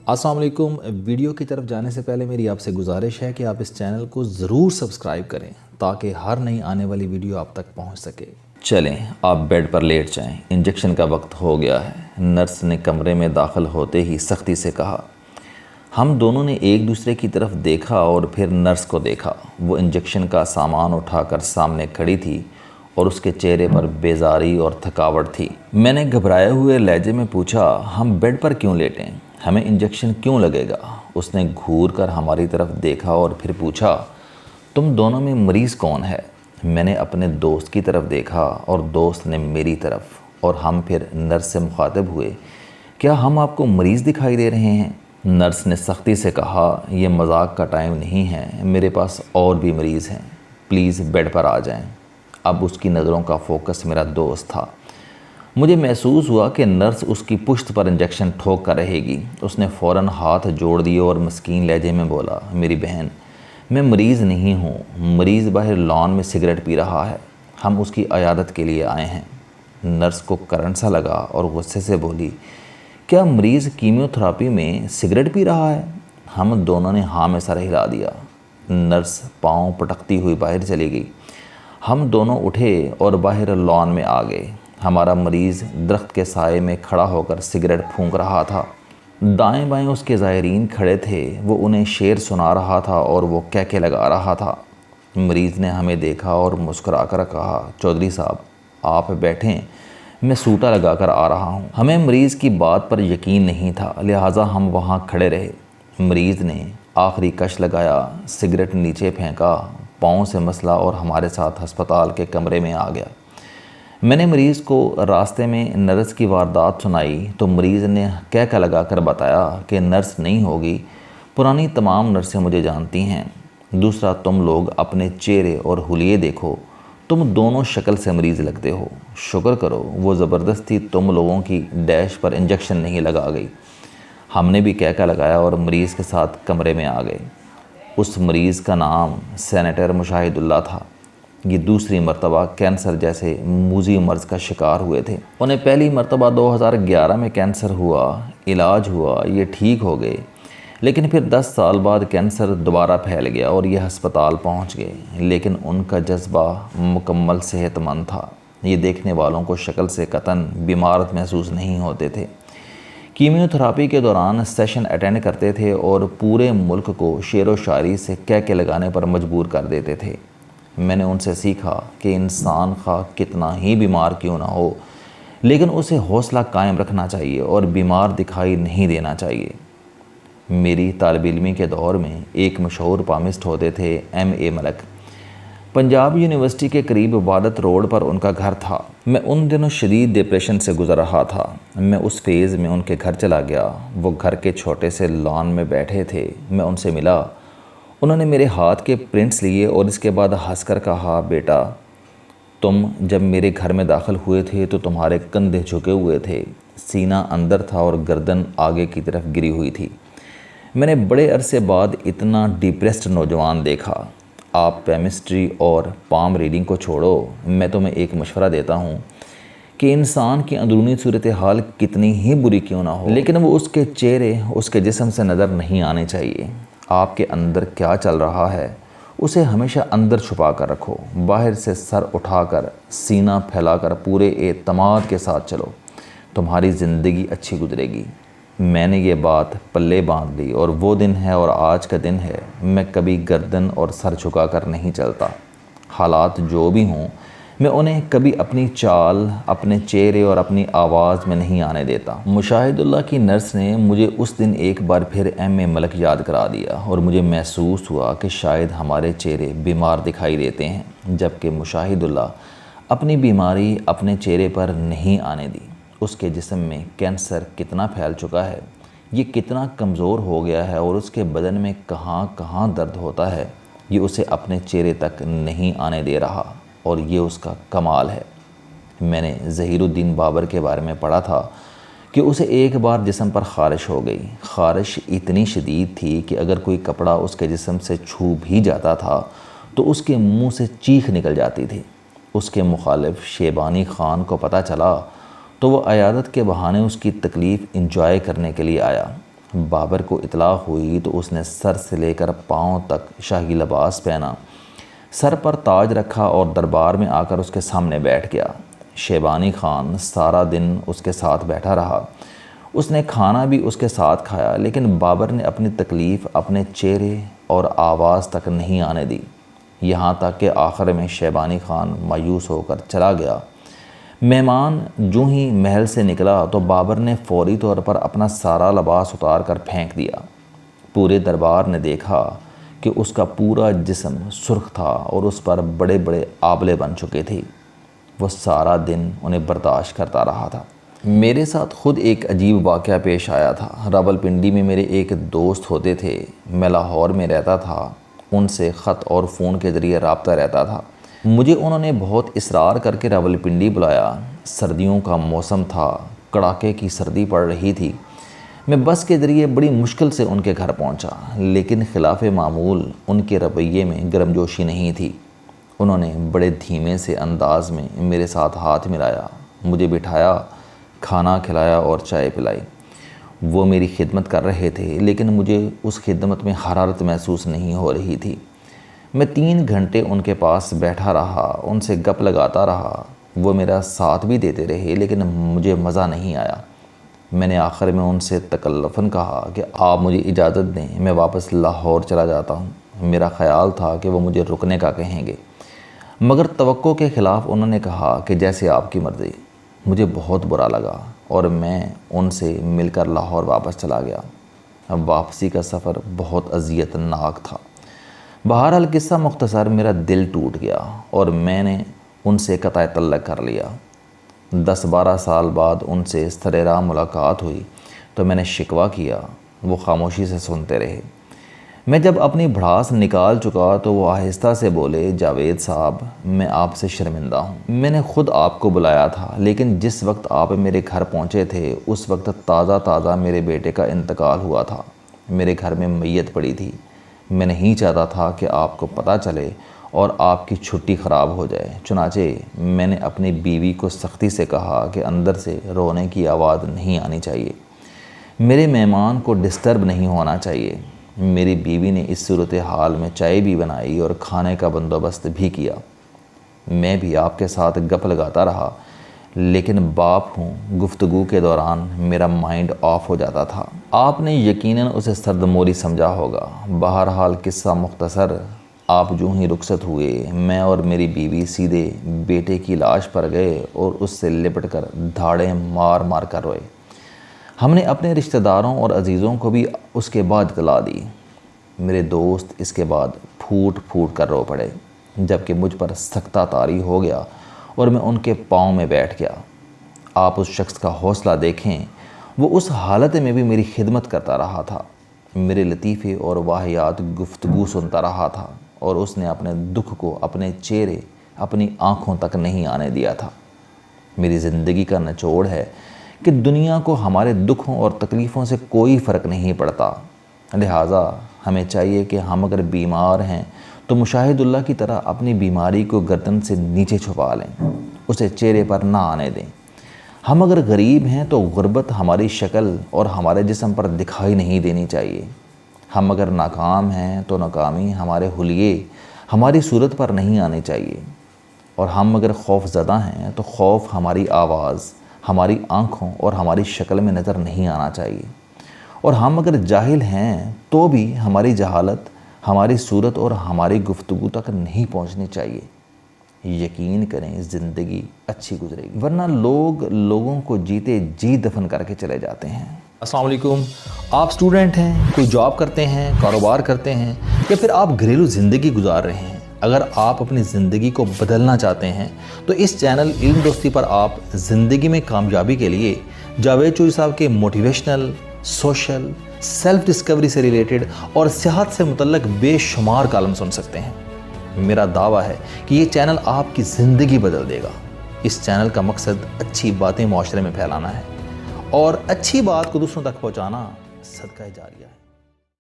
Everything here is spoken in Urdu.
السلام علیکم۔ ویڈیو کی طرف جانے سے پہلے میری آپ سے گزارش ہے کہ آپ اس چینل کو ضرور سبسکرائب کریں تاکہ ہر نئی آنے والی ویڈیو آپ تک پہنچ سکے۔ چلیں آپ بیڈ پر لیٹ جائیں، انجیکشن کا وقت ہو گیا ہے۔ نرس نے کمرے میں داخل ہوتے ہی سختی سے کہا۔ ہم دونوں نے ایک دوسرے کی طرف دیکھا اور پھر نرس کو دیکھا۔ وہ انجیکشن کا سامان اٹھا کر سامنے کھڑی تھی اور اس کے چہرے پر بیزاری اور تھکاوٹ تھی۔ میں نے گھبرائے ہوئے لہجے میں پوچھا، ہم بیڈ پر کیوں لیٹیں؟ ہمیں انجیکشن کیوں لگے گا؟ اس نے گھور کر ہماری طرف دیکھا اور پھر پوچھا، تم دونوں میں مریض کون ہے؟ میں نے اپنے دوست کی طرف دیکھا اور دوست نے میری طرف، اور ہم پھر نرس سے مخاطب ہوئے، کیا ہم آپ کو مریض دکھائی دے رہے ہیں؟ نرس نے سختی سے کہا، یہ مذاق کا ٹائم نہیں ہے، میرے پاس اور بھی مریض ہیں، پلیز بیڈ پر آ جائیں۔ اب اس کی نظروں کا فوکس میرا دوست تھا۔ مجھے محسوس ہوا کہ نرس اس کی پشت پر انجیکشن ٹھوک کر رہے گی۔ اس نے فوراً ہاتھ جوڑ دیے اور مسکین لہجے میں بولا، میری بہن، میں مریض نہیں ہوں، مریض باہر لان میں سگریٹ پی رہا ہے، ہم اس کی عیادت کے لیے آئے ہیں۔ نرس کو کرنٹ سا لگا اور غصے سے بولی، کیا مریض کیمیو تھراپی میں سگریٹ پی رہا ہے؟ ہم دونوں نے ہاں میں سر ہلا دیا۔ نرس پاؤں پٹکتی ہوئی باہر چلی گئی۔ ہم دونوں اٹھے اور باہر لان میں آ گئے۔ ہمارا مریض درخت کے سائے میں کھڑا ہو کر سگریٹ پھونک رہا تھا۔ دائیں بائیں اس کے زائرین کھڑے تھے، وہ انہیں شعر سنا رہا تھا اور وہ کہکے لگا رہا تھا۔ مریض نے ہمیں دیکھا اور مسکرا کر کہا، چودھری صاحب آپ بیٹھیں، میں سوٹا لگا کر آ رہا ہوں۔ ہمیں مریض کی بات پر یقین نہیں تھا، لہٰذا ہم وہاں کھڑے رہے۔ مریض نے آخری کش لگایا، سگریٹ نیچے پھینکا، پاؤں سے مسلا اور ہمارے ساتھ ہسپتال کے کمرے میں آ گیا۔ میں نے مریض کو راستے میں نرس کی واردات سنائی تو مریض نے کہکا لگا کر بتایا کہ نرس نہیں ہوگی، پرانی تمام نرسیں مجھے جانتی ہیں۔ دوسرا، تم لوگ اپنے چہرے اور حلیے دیکھو، تم دونوں شکل سے مریض لگتے ہو۔ شکر کرو وہ زبردستی تم لوگوں کی ڈیش پر انجیکشن نہیں لگا گئی۔ ہم نے بھی کہکا لگایا اور مریض کے ساتھ کمرے میں آ گئے۔ اس مریض کا نام سینیٹر مشاہد اللہ تھا۔ یہ دوسری مرتبہ کینسر جیسے موذی مرض کا شکار ہوئے تھے۔ انہیں پہلی مرتبہ 2011 میں کینسر ہوا، علاج ہوا، یہ ٹھیک ہو گئے، لیکن پھر 10 سال بعد کینسر دوبارہ پھیل گیا اور یہ ہسپتال پہنچ گئے، لیکن ان کا جذبہ مکمل صحت مند تھا۔ یہ دیکھنے والوں کو شکل سے قطعاً بیمار محسوس نہیں ہوتے تھے۔ کیمیو تھراپی کے دوران سیشن اٹینڈ کرتے تھے اور پورے ملک کو شعر و شاعری سے کہکے لگانے پر مجبور کر دیتے تھے۔ میں نے ان سے سیکھا کہ انسان خواہ کتنا ہی بیمار کیوں نہ ہو، لیکن اسے حوصلہ قائم رکھنا چاہیے اور بیمار دکھائی نہیں دینا چاہیے۔ میری طالب علمی کے دور میں ایک مشہور پامسٹ ہوتے تھے، ایم ملک۔ پنجاب یونیورسٹی کے قریب وادت روڈ پر ان کا گھر تھا۔ میں ان دنوں شدید ڈپریشن سے گزر رہا تھا۔ میں اس فیز میں ان کے گھر چلا گیا۔ وہ گھر کے چھوٹے سے لان میں بیٹھے تھے۔ میں ان سے ملا۔ انہوں نے میرے ہاتھ کے پرنٹس لیے اور اس کے بعد ہنس کر کہا، بیٹا تم جب میرے گھر میں داخل ہوئے تھے تو تمہارے کندھے جھکے ہوئے تھے، سینہ اندر تھا اور گردن آگے کی طرف گری ہوئی تھی۔ میں نے بڑے عرصے بعد اتنا ڈپریسڈ نوجوان دیکھا۔ آپ کیمسٹری اور پام ریڈنگ کو چھوڑو، میں تمہیں ایک مشورہ دیتا ہوں کہ انسان کی اندرونی صورتحال کتنی ہی بری کیوں نہ ہو، لیکن وہ اس کے چہرے، اس کے جسم سے نظر نہیں آنے چاہیے۔ آپ کے اندر کیا چل رہا ہے اسے ہمیشہ اندر چھپا کر رکھو۔ باہر سے سر اٹھا کر، سینہ پھیلا کر پورے اعتماد کے ساتھ چلو، تمہاری زندگی اچھی گزرے گی۔ میں نے یہ بات پلے باندھ لی اور وہ دن ہے اور آج کا دن ہے، میں کبھی گردن اور سر جھکا کر نہیں چلتا۔ حالات جو بھی ہوں، میں انہیں کبھی اپنی چال، اپنے چہرے اور اپنی آواز میں نہیں آنے دیتا۔ مشاہد اللہ کی نرس نے مجھے اس دن ایک بار پھر ایم ملک یاد کرا دیا اور مجھے محسوس ہوا کہ شاید ہمارے چہرے بیمار دکھائی دیتے ہیں، جبکہ مشاہد اللہ اپنی بیماری اپنے چہرے پر نہیں آنے دی۔ اس کے جسم میں کینسر کتنا پھیل چکا ہے، یہ کتنا کمزور ہو گیا ہے اور اس کے بدن میں کہاں کہاں درد ہوتا ہے، یہ اسے اپنے چہرے تک نہیں آنے دے رہا، اور یہ اس کا کمال ہے۔ میں نے ظہیر الدین بابر کے بارے میں پڑھا تھا کہ اسے ایک بار جسم پر خارش ہو گئی۔ خارش اتنی شدید تھی کہ اگر کوئی کپڑا اس کے جسم سے چھو بھی جاتا تھا تو اس کے منہ سے چیخ نکل جاتی تھی۔ اس کے مخالف شیبانی خان کو پتہ چلا تو وہ عیادت کے بہانے اس کی تکلیف انجوائے کرنے کے لیے آیا۔ بابر کو اطلاع ہوئی تو اس نے سر سے لے کر پاؤں تک شاہی لباس پہنا، سر پر تاج رکھا اور دربار میں آ کر اس کے سامنے بیٹھ گیا۔ شیبانی خان سارا دن اس کے ساتھ بیٹھا رہا۔ اس نے کھانا بھی اس کے ساتھ کھایا، لیکن بابر نے اپنی تکلیف اپنے چہرے اور آواز تک نہیں آنے دی، یہاں تک کہ آخر میں شیبانی خان مایوس ہو کر چلا گیا۔ مہمان جو ہی محل سے نکلا تو بابر نے فوری طور پر اپنا سارا لباس اتار کر پھینک دیا۔ پورے دربار نے دیکھا کہ اس کا پورا جسم سرخ تھا اور اس پر بڑے بڑے آبلے بن چکے تھے۔ وہ سارا دن انہیں برداشت کرتا رہا تھا۔ میرے ساتھ خود ایک عجیب واقعہ پیش آیا تھا۔ راولپنڈی میں میرے ایک دوست ہوتے تھے، میں لاہور میں رہتا تھا، ان سے خط اور فون کے ذریعے رابطہ رہتا تھا۔ مجھے انہوں نے بہت اصرار کر کے راولپنڈی بلایا۔ سردیوں کا موسم تھا، کڑاکے کی سردی پڑ رہی تھی۔ میں بس کے ذریعے بڑی مشکل سے ان کے گھر پہنچا، لیکن خلاف معمول ان کے رویے میں گرمجوشی نہیں تھی۔ انہوں نے بڑے دھیمے سے انداز میں میرے ساتھ ہاتھ ملایا، مجھے بٹھایا، کھانا کھلایا اور چائے پلائی۔ وہ میری خدمت کر رہے تھے، لیکن مجھے اس خدمت میں حرارت محسوس نہیں ہو رہی تھی۔ میں 3 گھنٹے ان کے پاس بیٹھا رہا، ان سے گپ لگاتا رہا۔ وہ میرا ساتھ بھی دیتے رہے، لیکن مجھے مزہ نہیں آیا۔ میں نے آخر میں ان سے تکلفاً کہا کہ آپ مجھے اجازت دیں، میں واپس لاہور چلا جاتا ہوں۔ میرا خیال تھا کہ وہ مجھے رکنے کا کہیں گے، مگر توقع کے خلاف انہوں نے کہا کہ جیسے آپ کی مرضی۔ مجھے بہت برا لگا اور میں ان سے مل کر لاہور واپس چلا گیا۔ اب واپسی کا سفر بہت اذیت ناک تھا۔ بہرحال قصہ مختصر، میرا دل ٹوٹ گیا اور میں نے ان سے قطع تعلق کر لیا۔ 10-12 سال بعد ان سے اس طرح ملاقات ہوئی تو میں نے شکوہ کیا، وہ خاموشی سے سنتے رہے۔ میں جب اپنی بھڑاس نکال چکا تو وہ آہستہ سے بولے، جاوید صاحب، میں آپ سے شرمندہ ہوں۔ میں نے خود آپ کو بلایا تھا، لیکن جس وقت آپ میرے گھر پہنچے تھے اس وقت تازہ میرے بیٹے کا انتقال ہوا تھا۔ میرے گھر میں میت پڑی تھی۔ میں نہیں چاہتا تھا کہ آپ کو پتہ چلے اور آپ کی چھٹی خراب ہو جائے، چنانچہ میں نے اپنی بیوی کو سختی سے کہا کہ اندر سے رونے کی آواز نہیں آنی چاہیے، میرے مہمان کو ڈسٹرب نہیں ہونا چاہیے۔ میری بیوی نے اس صورتحال میں چائے بھی بنائی اور کھانے کا بندوبست بھی کیا۔ میں بھی آپ کے ساتھ گپ لگاتا رہا، لیکن باپ ہوں، گفتگو کے دوران میرا مائنڈ آف ہو جاتا تھا۔ آپ نے یقیناً اسے سرد موری سمجھا ہوگا۔ بہرحال قصہ مختصر، آپ جو ہی رخصت ہوئے، میں اور میری بیوی سیدھے بیٹے کی لاش پر گئے اور اس سے لپٹ کر دھاڑیں مار مار کر روئے۔ ہم نے اپنے رشتہ داروں اور عزیزوں کو بھی اس کے بعد اطلاع دی۔ میرے دوست اس کے بعد پھوٹ پھوٹ کر رو پڑے، جبکہ مجھ پر سختہ طاری ہو گیا اور میں ان کے پاؤں میں بیٹھ گیا۔ آپ اس شخص کا حوصلہ دیکھیں، وہ اس حالت میں بھی میری خدمت کرتا رہا تھا، میرے لطیفے اور واہیات گفتگو سنتا رہا تھا، اور اس نے اپنے دکھ کو اپنے چہرے، اپنی آنکھوں تک نہیں آنے دیا تھا۔ میری زندگی کا نچوڑ ہے کہ دنیا کو ہمارے دکھوں اور تکلیفوں سے کوئی فرق نہیں پڑتا، لہٰذا ہمیں چاہیے کہ ہم اگر بیمار ہیں تو مشاہد اللہ کی طرح اپنی بیماری کو گردن سے نیچے چھپا لیں، اسے چہرے پر نہ آنے دیں۔ ہم اگر غریب ہیں تو غربت ہماری شکل اور ہمارے جسم پر دکھائی نہیں دینی چاہیے۔ ہم اگر ناکام ہیں تو ناکامی ہمارے حلیے، ہماری صورت پر نہیں آنی چاہیے، اور ہم اگر خوف زدہ ہیں تو خوف ہماری آواز، ہماری آنکھوں اور ہماری شکل میں نظر نہیں آنا چاہیے، اور ہم اگر جاہل ہیں تو بھی ہماری جہالت ہماری صورت اور ہماری گفتگو تک نہیں پہنچنی چاہیے۔ یقین کریں زندگی اچھی گزرے گی، ورنہ لوگ لوگوں کو جیتے جی دفن کر کے چلے جاتے ہیں۔ السلام علیکم، آپ سٹوڈنٹ ہیں، کوئی جاب کرتے ہیں، کاروبار کرتے ہیں، یا پھر آپ گھریلو زندگی گزار رہے ہیں۔ اگر آپ اپنی زندگی کو بدلنا چاہتے ہیں تو اس چینل علم دوستی پر آپ زندگی میں کامیابی کے لیے جاوید چوہری صاحب کے موٹیویشنل، سوشل، سیلف ڈسکوری سے ریلیٹڈ اور صحت سے متعلق بے شمار کالم سن سکتے ہیں۔ میرا دعویٰ ہے کہ یہ چینل آپ کی زندگی بدل دے گا۔ اس چینل کا مقصد اچھی باتیں معاشرے میں پھیلانا ہے، اور اچھی بات کو دوسروں تک پہنچانا صدقہ جاریہ ہے۔